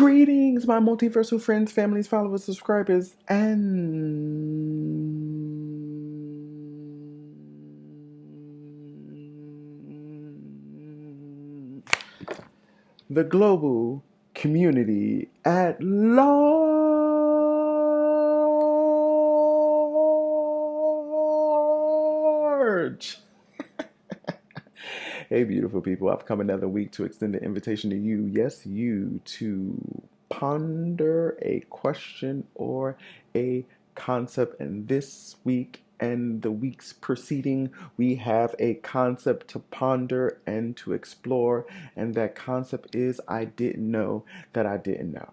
Greetings, my multiversal friends, families, followers, subscribers, and the global community at large. Hey, beautiful people, I've come another week to extend the invitation to you, yes, you, to ponder a question or a concept. And this week and the weeks preceding, we have a concept to ponder and to explore. And that concept is I didn't know that I didn't know.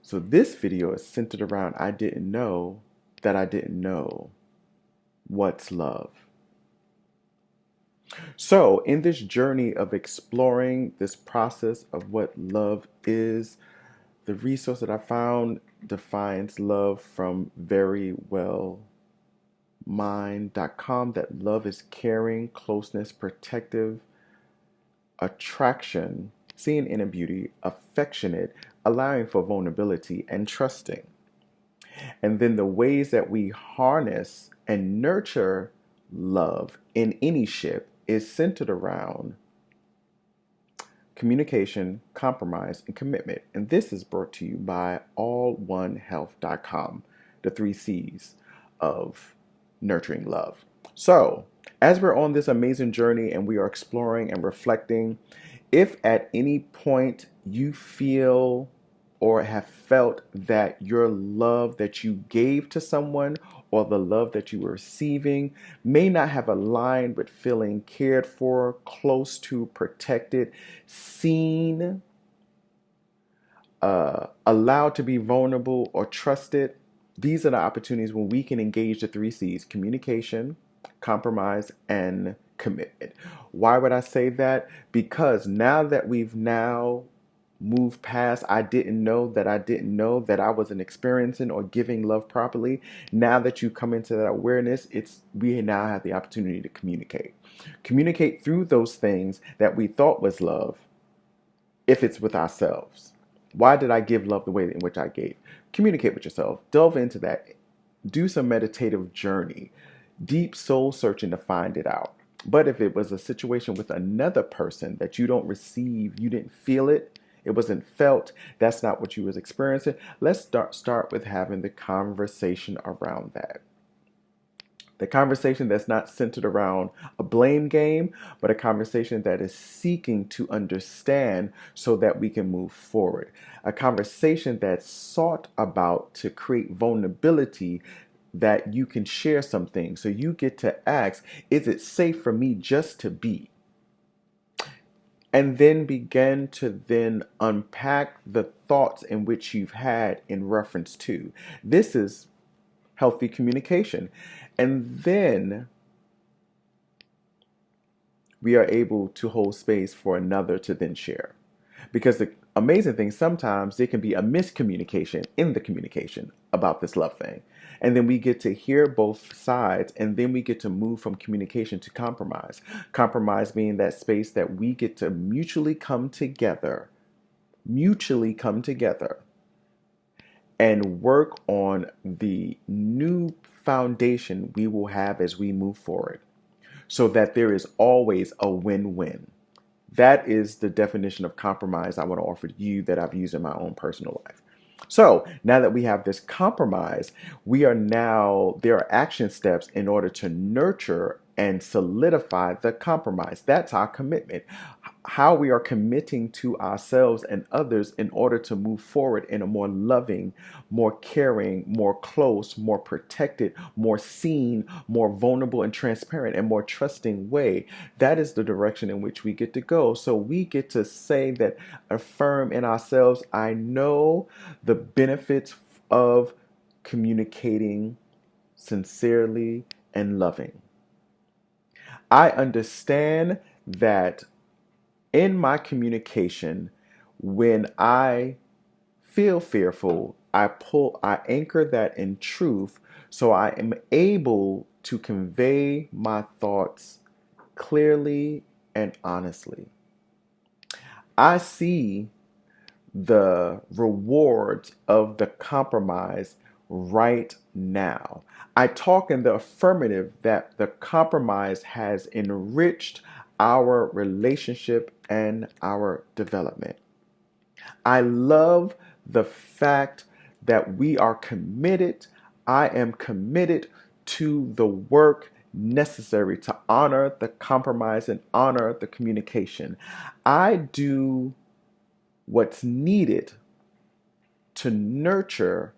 So this video is centered around I didn't know that I didn't know what's love. So, in this journey of exploring this process of what love is, the resource that I found defines love from verywellmind.com that love is caring, closeness, protective, attraction, seeing inner beauty, affectionate, allowing for vulnerability, and trusting. And then the ways that we harness and nurture love in any ship is centered around communication, compromise, and commitment. And this is brought to you by allonehealth.com, the 3 C's of nurturing love. So, as we're on this amazing journey and we are exploring and reflecting, if at any point you feel or have felt that your love that you gave to someone or the love that you were receiving may not have aligned with feeling cared for, close to, protected, seen, allowed to be vulnerable or trusted, these are the opportunities when we can engage the 3 C's: communication, compromise, and commitment. Why would I say that? Because now that we've moved past I didn't know that I wasn't experiencing or giving love properly, now that you come into that awareness, we now have the opportunity to communicate through those things that we thought was love, if it's with ourselves. Why did I give love the way in which I gave? Communicate with yourself, delve into that, do some meditative journey, deep soul searching to find it out. But if it was a situation with another person that you don't receive, you didn't feel it, it wasn't felt, that's not what you was experiencing, let's start with having the conversation around that. The conversation that's not centered around a blame game, but a conversation that is seeking to understand so that we can move forward. A conversation that's sought about to create vulnerability, that you can share some things. So you get to ask, is it safe for me just to be? And then begin to then unpack the thoughts in which you've had in reference to. This is healthy communication. And then we are able to hold space for another to then share. Because the amazing thing, sometimes there can be a miscommunication in the communication about this love thing. And then we get to hear both sides, and then we get to move from communication to compromise. Compromise being that space that we get to mutually come together and work on the new foundation we will have as we move forward, so that there is always a win-win. That is the definition of compromise I want to offer to you that I've used in my own personal life. So now that we have this compromise, there are action steps in order to nurture and solidify the compromise. That's our commitment. How we are committing to ourselves and others in order to move forward in a more loving, more caring, more close, more protected, more seen, more vulnerable and transparent, and more trusting way. That is the direction in which we get to go. So we get to say that, affirm in ourselves, I know the benefits of communicating sincerely and loving. I understand that in my communication, when I feel fearful, I anchor that in truth, so I am able to convey my thoughts clearly and honestly. I see the rewards of the compromise right now. I talk in the affirmative that the compromise has enriched our relationship and our development. I love the fact that we are committed. I am committed to the work necessary to honor the compromise and honor the communication. I do what's needed to nurture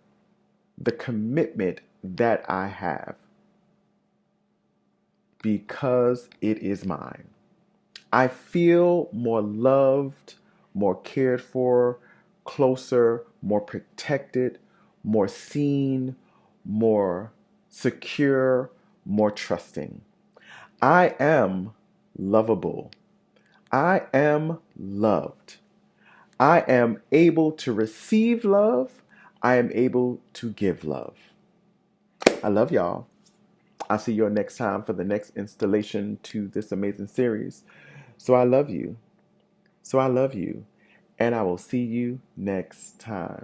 the commitment that I have because it is mine. I feel more loved, more cared for, closer, more protected, more seen, more secure, more trusting. I am lovable. I am loved. I am able to receive love. I am able to give love. I love y'all. I'll see you next time for the next installation to this amazing series. So I love you. So I love you. And I will see you next time.